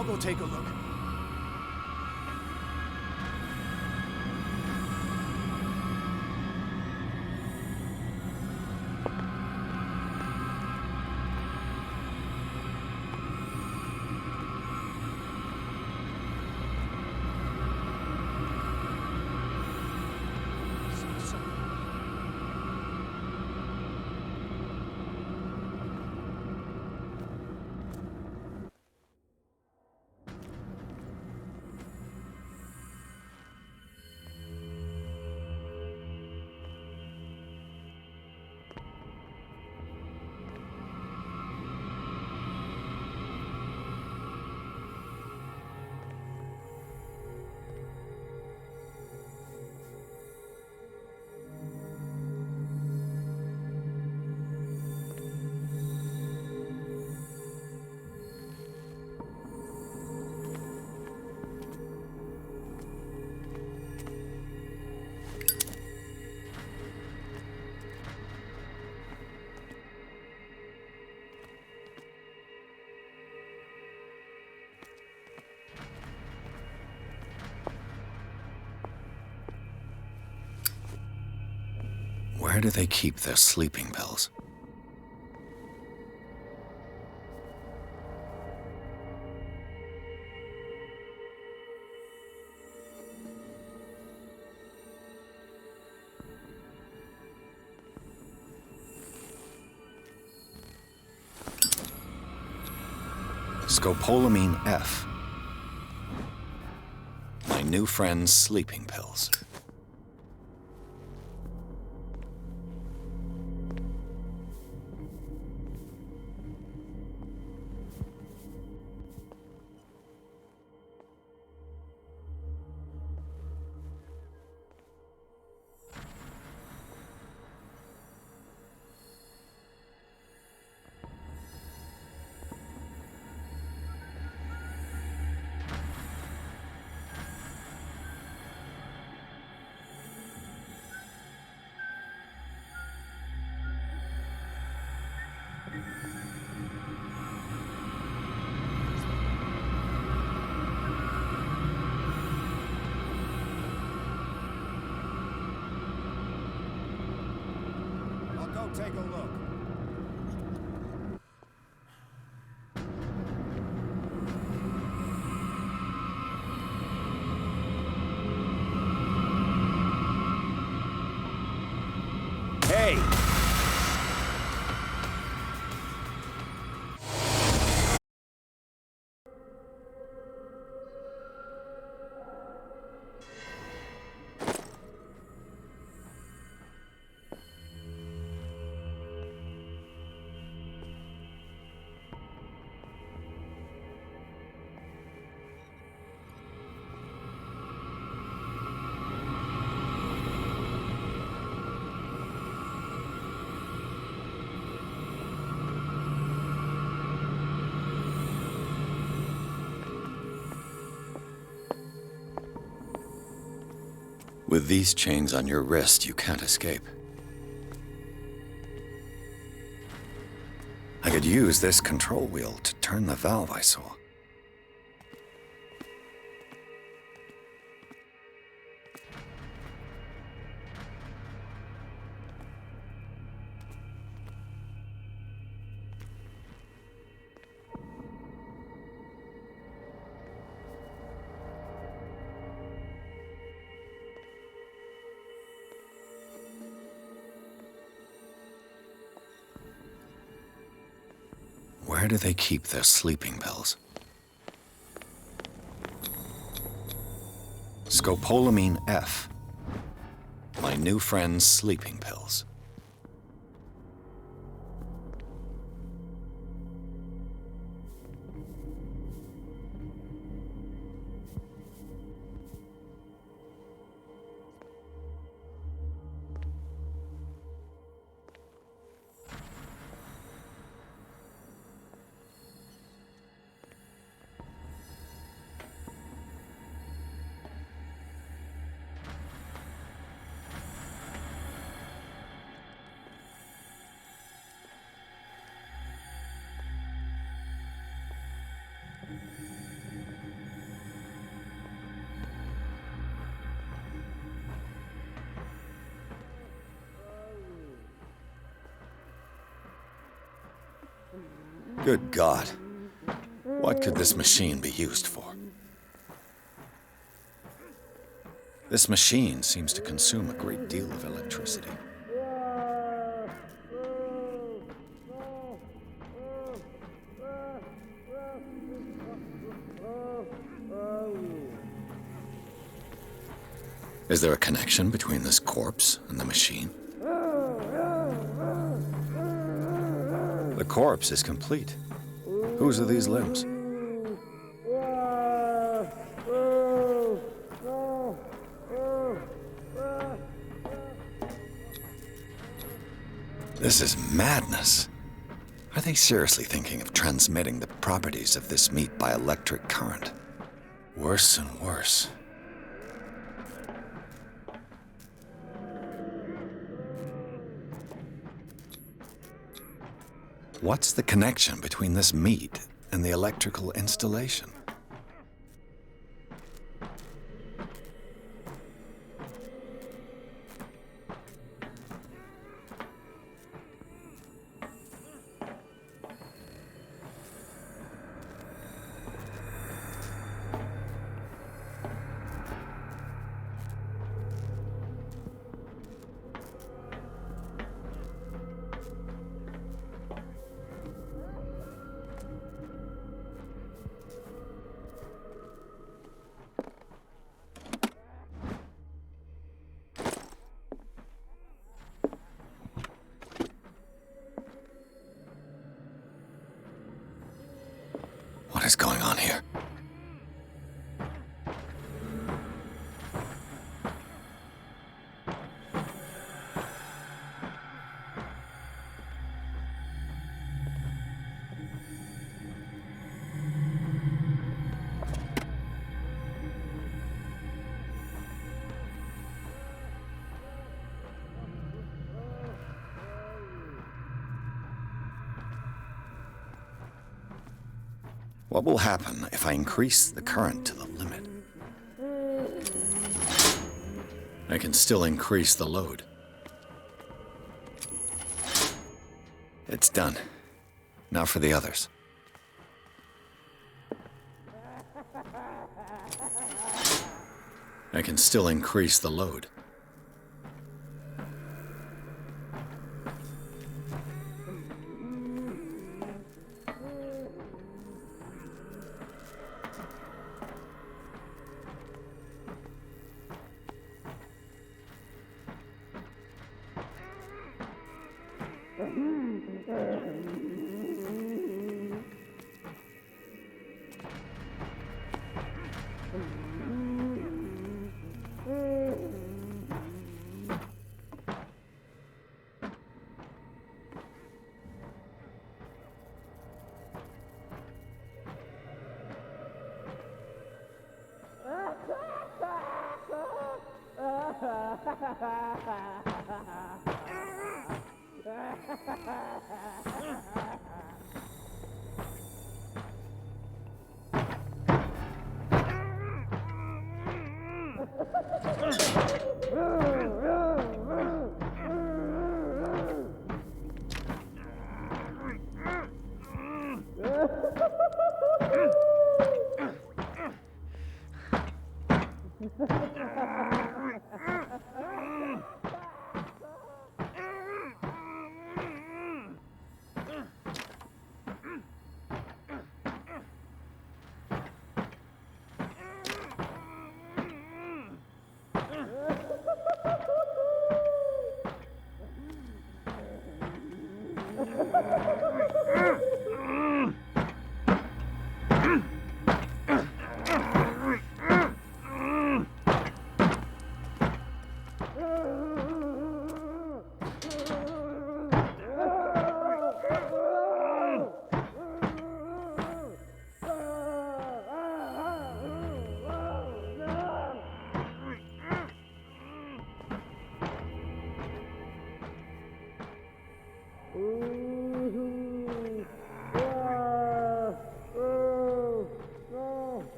I'll go take a look. Where do they keep their sleeping pills? Scopolamine F. My new friend's sleeping pills. Take a look. Hey! With these chains on your wrist, you can't escape. I could use this control wheel to turn the valve I saw. Where do they keep their sleeping pills? Scopolamine F. My new friend's sleeping pills. Good God. What could this machine be used for? This machine seems to consume a great deal of electricity. Is there a connection between this corpse and the machine? The corpse is complete. Whose are these limbs? This is madness. Are they seriously thinking of transmitting the properties of this meat by electric current? Worse and worse. What's the connection between this meat and the electrical installation? What is going on here? What will happen if I increase the current to the limit? I can still increase the load. It's done. Now for the others. I can still increase the load.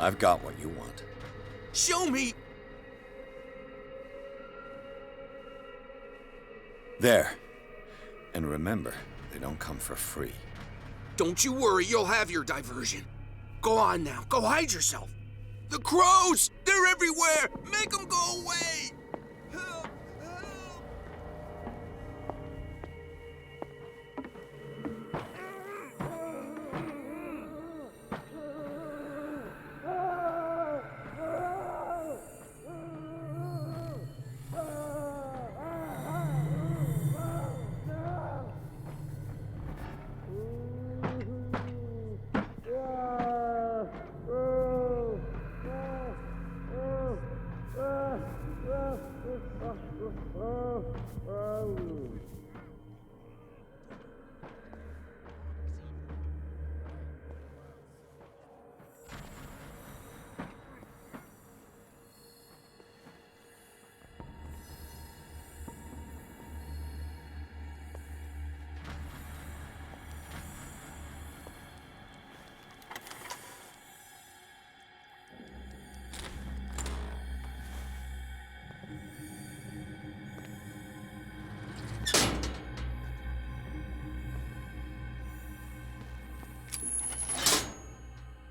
I've got what you want. Show me! There. And remember, they don't come for free. Don't you worry, you'll have your diversion. Go on now, go hide yourself. The crows! They're everywhere! Make them go away! Help! Help!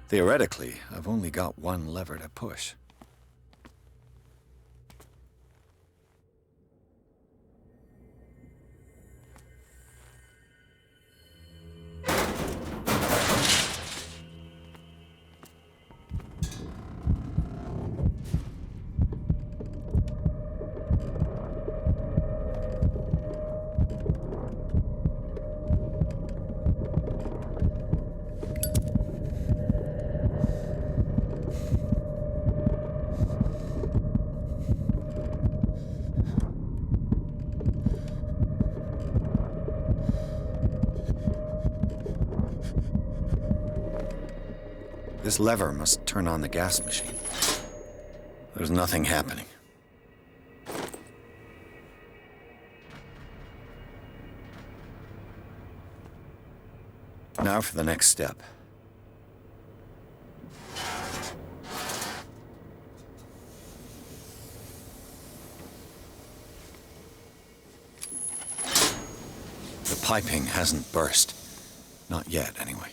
Theoretically, I've only got one lever to push. This lever must turn on the gas machine. There's nothing happening. Now for the next step. The piping hasn't burst. Not yet, anyway.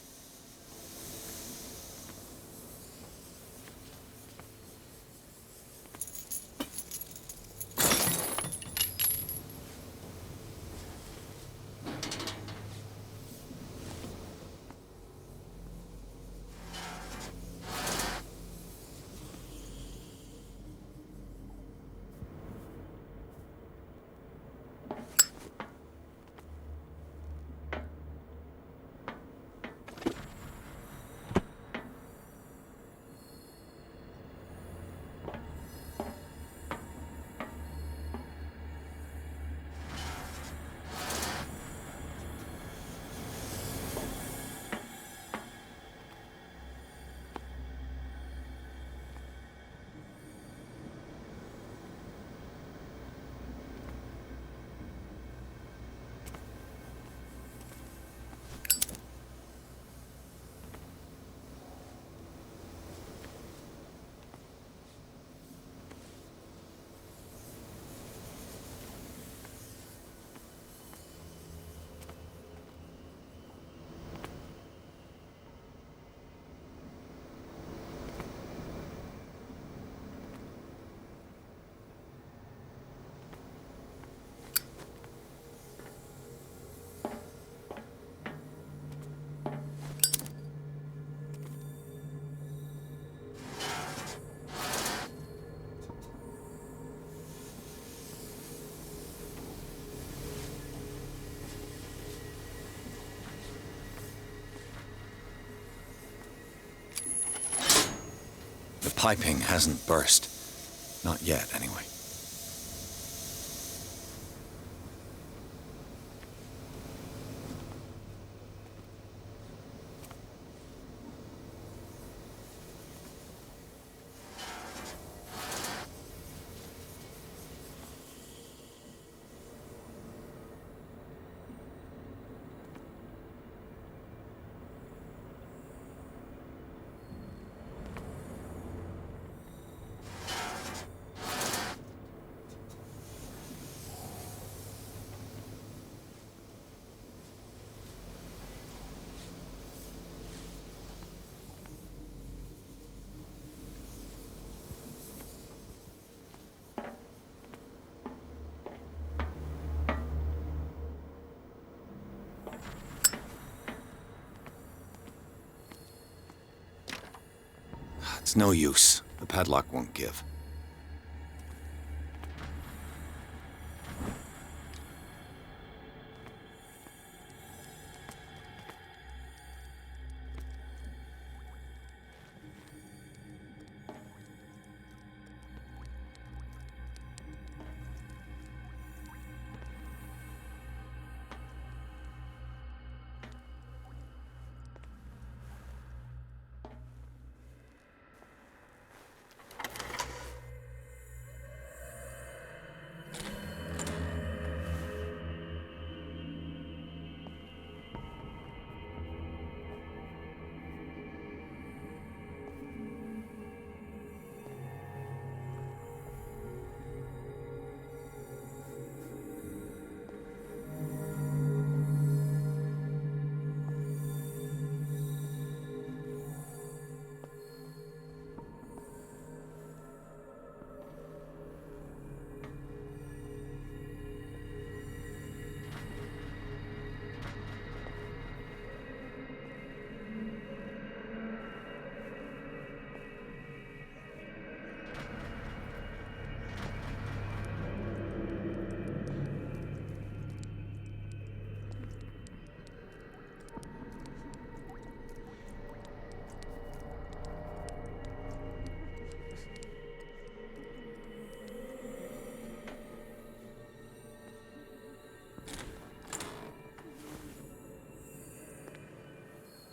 The piping hasn't burst. Not yet, anyway. It's no use. The padlock won't give.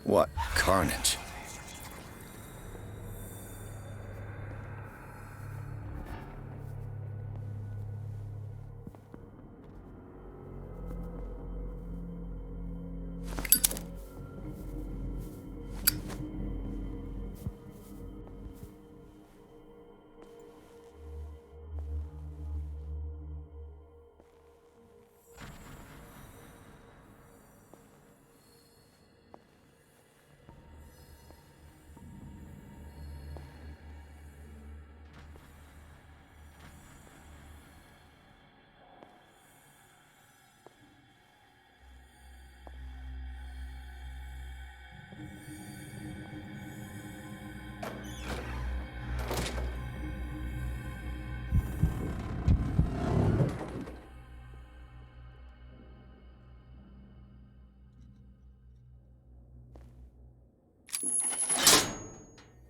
What carnage.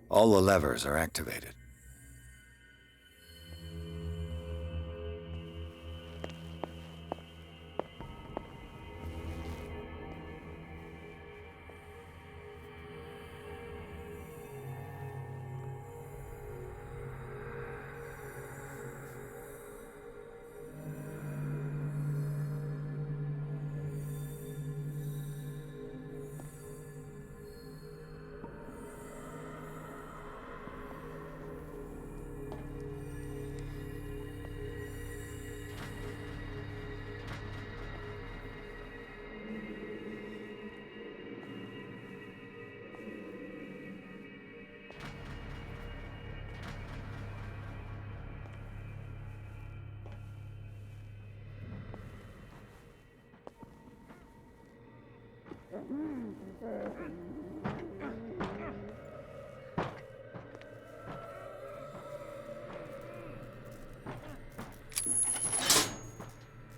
All the levers are activated.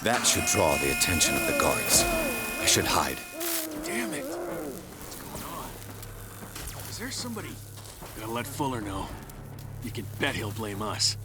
That should draw the attention of the guards. I should hide. Damn it! What's going on? Is there somebody? Gotta let Fuller know. You can bet he'll blame us.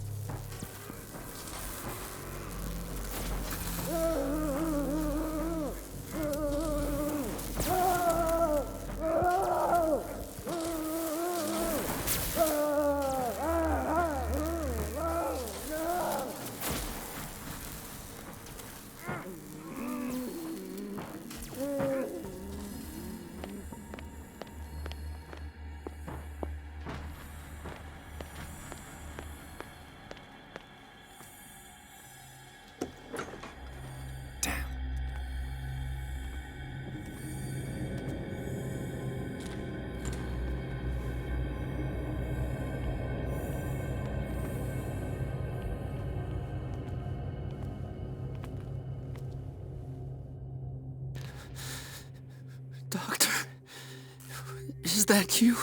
Is that you?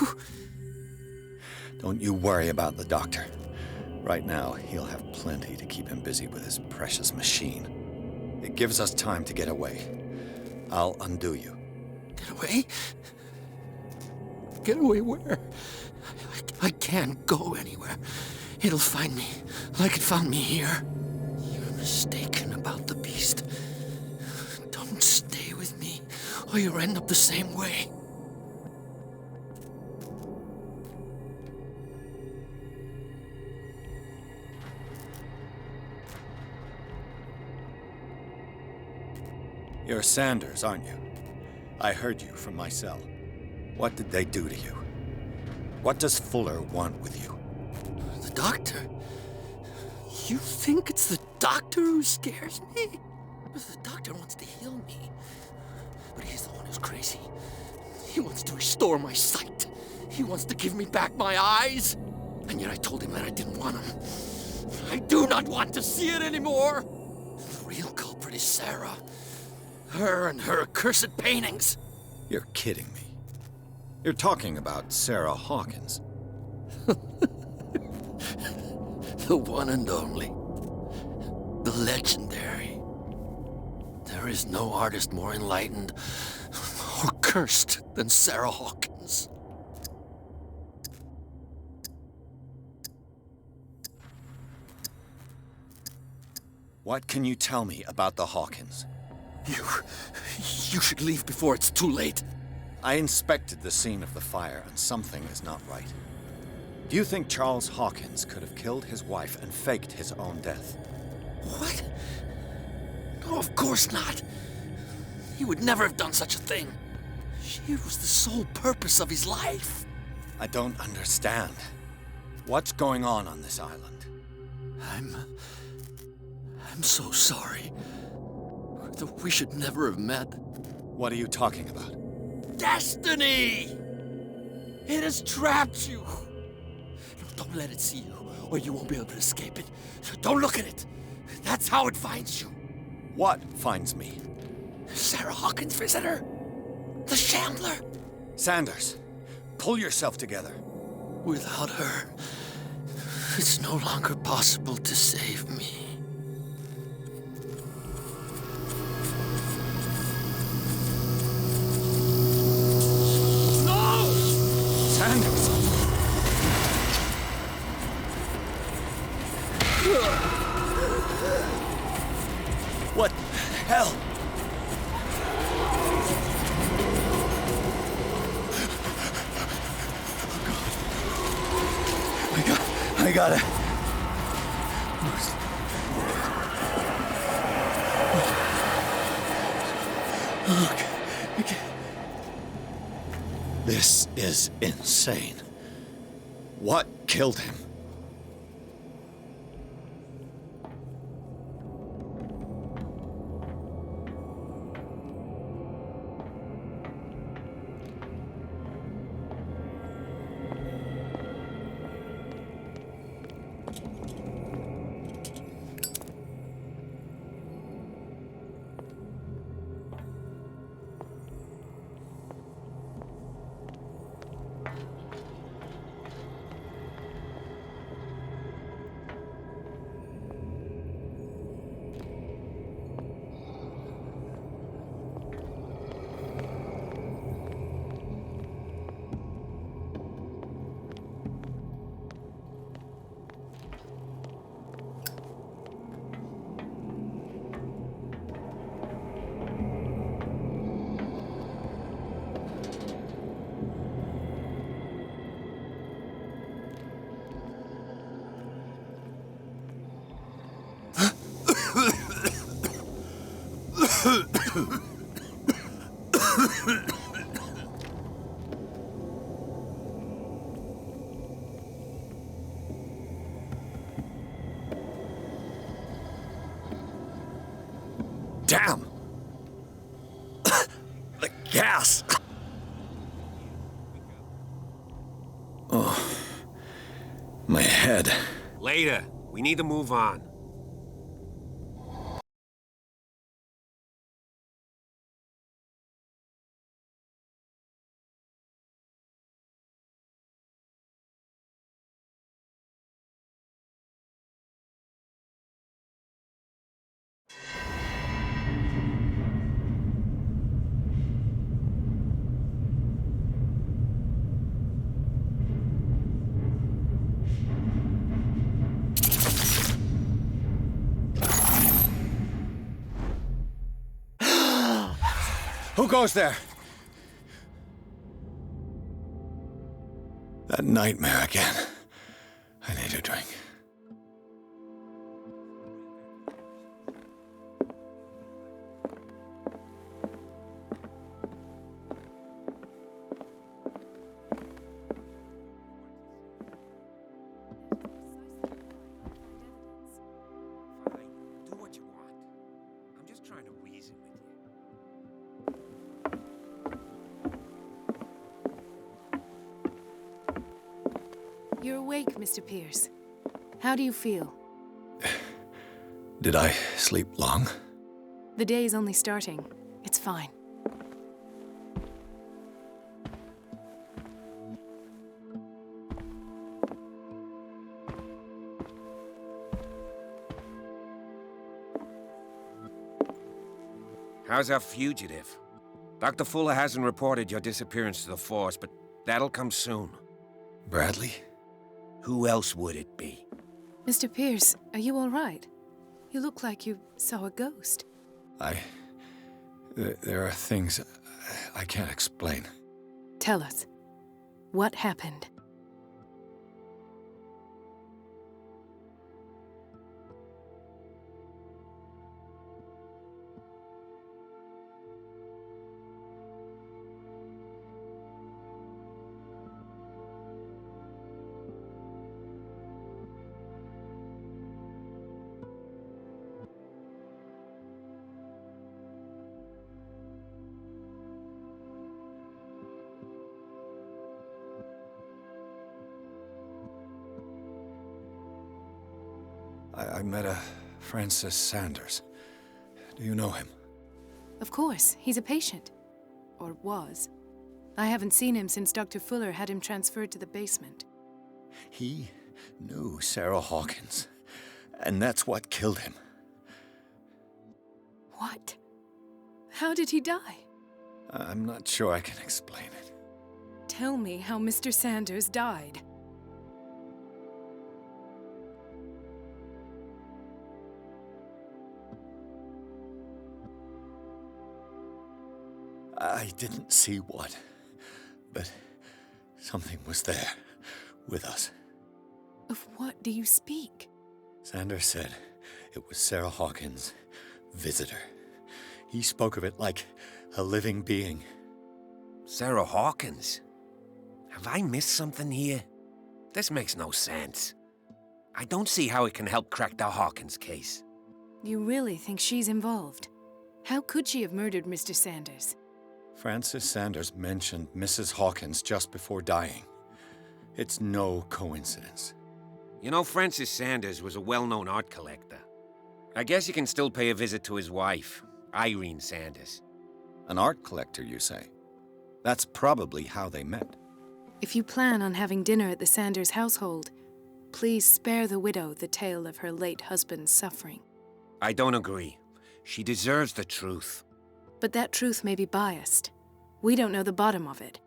Don't you worry about the doctor. Right now, he'll have plenty to keep him busy with his precious machine. It gives us time to get away. I'll undo you. Get away? Get away where? I can't go anywhere. It'll find me, like it found me here. You're mistaken about the beast. Don't stay with me, or you'll end up the same way. You're Sanders, aren't you? I heard you from my cell. What did they do to you? What does Fuller want with you? The doctor? You think it's the doctor who scares me? The doctor wants to heal me. But he's the one who's crazy. He wants to restore my sight. He wants to give me back my eyes. And yet I told him that I didn't want him. I do not want to see it anymore. The real culprit is Sarah. Her and her accursed paintings. You're kidding me. You're talking about Sarah Hawkins. The one and only. The legendary. There is no artist more enlightened or cursed than Sarah Hawkins. What can you tell me about the Hawkins? You should leave before it's too late. I inspected the scene of the fire, and something is not right. Do you think Charles Hawkins could have killed his wife and faked his own death? What? No, of course not. He would never have done such a thing. She was the sole purpose of his life. I don't understand. What's going on this island? I'm so sorry. We should never have met. What are you talking about? Destiny! It has trapped you. No, don't let it see you, or you won't be able to escape it. Don't look at it. That's how it finds you. What finds me? Sarah Hawkins' visitor. The Shambler. Sanders, pull yourself together. Without her, it's no longer possible to save me. Sanders! What the hell? I got it. Okay. This is insane. What killed him? Damn! The gas! Oh, my head. Later. We need to move on. Who goes there? That nightmare again. I need a drink. Fine, do what you want. I'm just trying to reason with you. You're awake, Mr. Pierce. How do you feel? Did I sleep long? The day is only starting. It's fine. How's our fugitive? Dr. Fuller hasn't reported your disappearance to the force, but that'll come soon. Bradley? Who else would it be? Mr. Pierce, are you all right? You look like you saw a ghost. There are things I can't explain. Tell us. What happened? I met a Francis Sanders. Do you know him? Of course, he's a patient. Or was. I haven't seen him since Dr. Fuller had him transferred to the basement. He knew Sarah Hawkins, and that's what killed him. What? How did he die? I'm not sure I can explain it. Tell me how Mr. Sanders died. I didn't see what, but something was there, with us. Of what do you speak? Sanders said it was Sarah Hawkins' visitor. He spoke of it like a living being. Sarah Hawkins? Have I missed something here? This makes no sense. I don't see how it can help crack the Hawkins case. You really think she's involved? How could she have murdered Mr. Sanders? Francis Sanders mentioned Mrs. Hawkins just before dying. It's no coincidence. You know, Francis Sanders was a well-known art collector. I guess you can still pay a visit to his wife, Irene Sanders. An art collector, you say? That's probably how they met. If you plan on having dinner at the Sanders household, please spare the widow the tale of her late husband's suffering. I don't agree. She deserves the truth. But that truth may be biased. We don't know the bottom of it.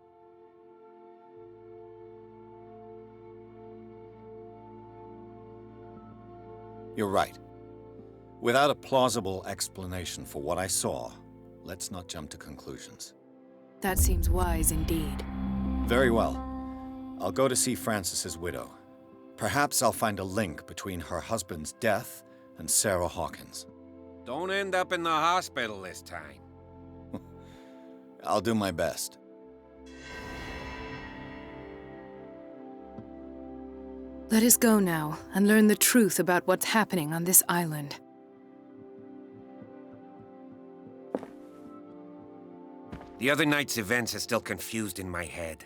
You're right. Without a plausible explanation for what I saw, let's not jump to conclusions. That seems wise indeed. Very well. I'll go to see Francis's widow. Perhaps I'll find a link between her husband's death and Sarah Hawkins. Don't end up in the hospital this time. I'll do my best. Let us go now and learn the truth about what's happening on this island. The other night's events are still confused in my head.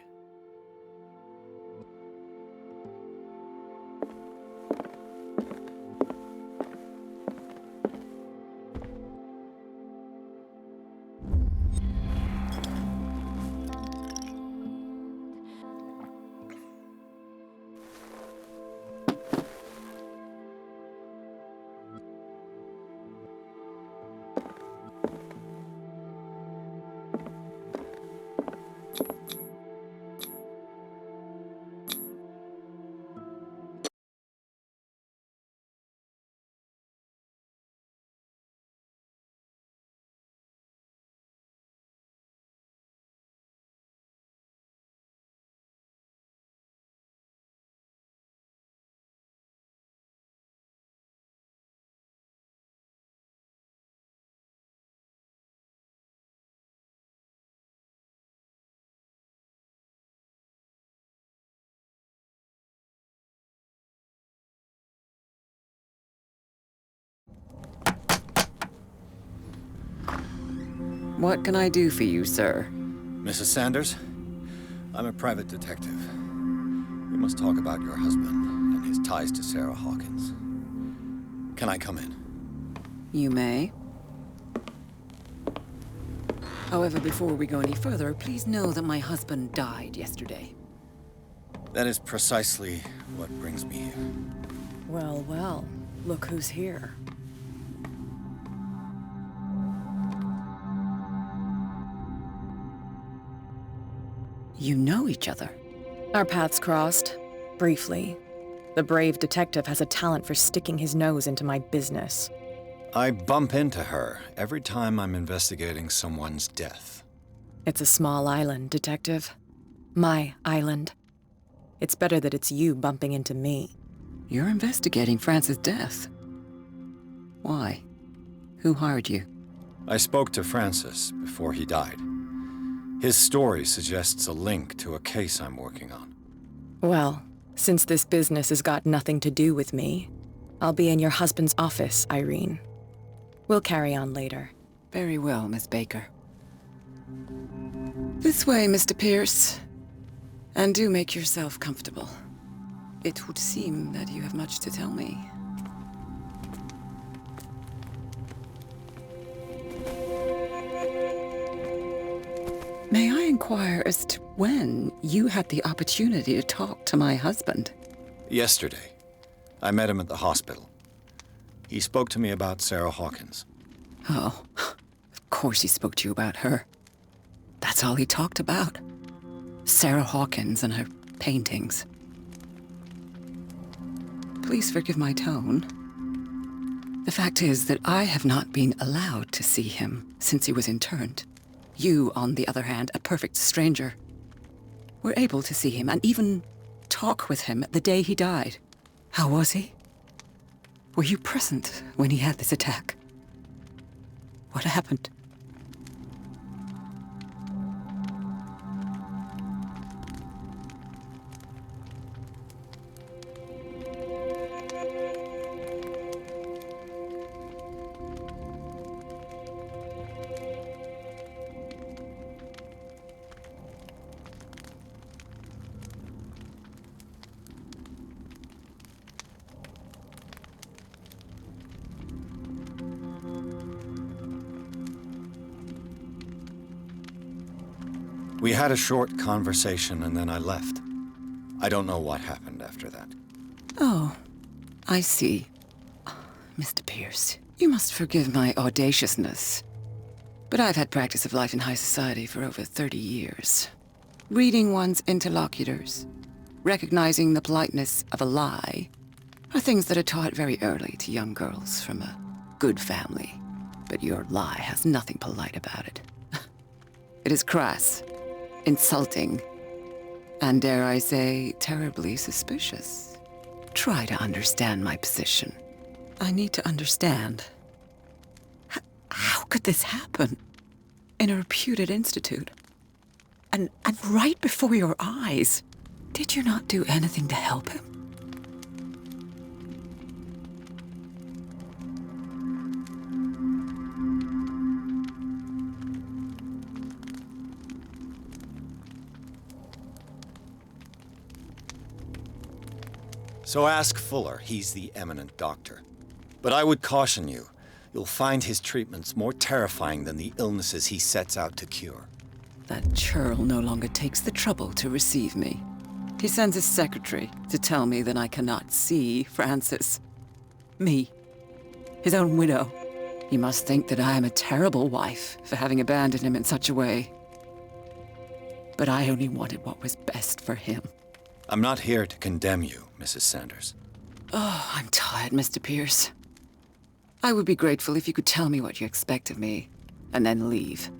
What can I do for you, sir? Mrs. Sanders, I'm a private detective. We must talk about your husband and his ties to Sarah Hawkins. Can I come in? You may. However, before we go any further, please know that my husband died yesterday. That is precisely what brings me here. Well, well, look who's here. You know each other. Our paths crossed, briefly. The brave detective has a talent for sticking his nose into my business. I bump into her every time I'm investigating someone's death. It's a small island, Detective. My island. It's better that it's you bumping into me. You're investigating Francis' death. Why? Who hired you? I spoke to Francis before he died. His story suggests a link to a case I'm working on. Well, since this business has got nothing to do with me, I'll be in your husband's office, Irene. We'll carry on later. Very well, Miss Baker. This way, Mr. Pierce. And do make yourself comfortable. It would seem that you have much to tell me. May I inquire as to when you had the opportunity to talk to my husband? Yesterday, I met him at the hospital. He spoke to me about Sarah Hawkins. Oh, of course he spoke to you about her. That's all he talked about. Sarah Hawkins and her paintings. Please forgive my tone. The fact is that I have not been allowed to see him since he was interned. You, on the other hand, a perfect stranger, were able to see him and even talk with him the day he died. How was he? Were you present when he had this attack? What happened? We had a short conversation and then I left. I don't know what happened after that. Oh, I see. Mr. Pierce, you must forgive my audaciousness. But I've had practice of life in high society for over 30 years. Reading one's interlocutors, recognizing the politeness of a lie, are things that are taught very early to young girls from a good family. But your lie has nothing polite about it. It is crass, insulting, and dare I say, terribly suspicious. Try to understand my position. I need to understand. How could this happen? In a reputed institute? And right before your eyes? Did you not do anything to help him? So ask Fuller, he's the eminent doctor. But I would caution you, you'll find his treatments more terrifying than the illnesses he sets out to cure. That churl no longer takes the trouble to receive me. He sends his secretary to tell me that I cannot see Francis. Me, his own widow. He must think that I am a terrible wife for having abandoned him in such a way. But I only wanted what was best for him. I'm not here to condemn you, Mrs. Sanders. Oh, I'm tired, Mr. Pierce. I would be grateful if you could tell me what you expect of me, and then leave.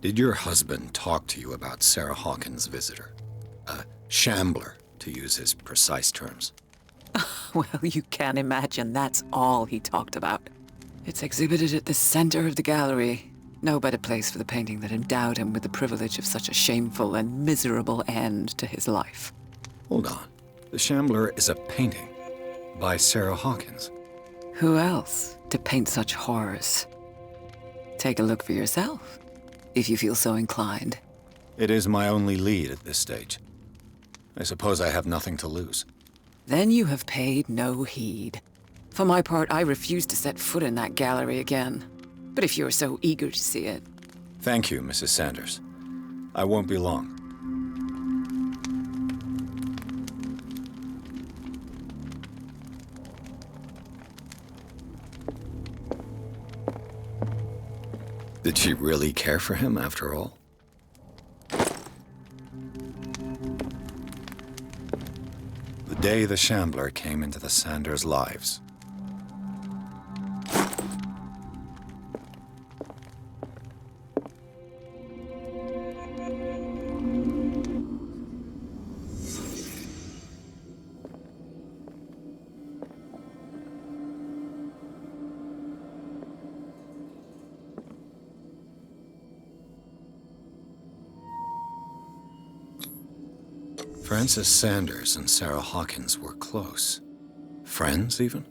Did your husband talk to you about Sarah Hawkins' visitor? A shambler, to use his precise terms. Well, you can imagine that's all he talked about. It's exhibited at the center of the gallery, No better place for the painting that endowed him with the privilege of such a shameful and miserable end to his life. Hold on. The Shambler is a painting by Sarah Hawkins. Who else to paint such horrors? Take a look for yourself, if you feel so inclined. It is my only lead at this stage. I suppose I have nothing to lose. Then you have paid no heed. For my part, I refuse to set foot in that gallery again. But if you're so eager to see it... Thank you, Mrs. Sanders. I won't be long. Did she really care for him after all? The day the Shambler came into the Sanders' lives. Frances Sanders and Sarah Hawkins were close. Friends, even?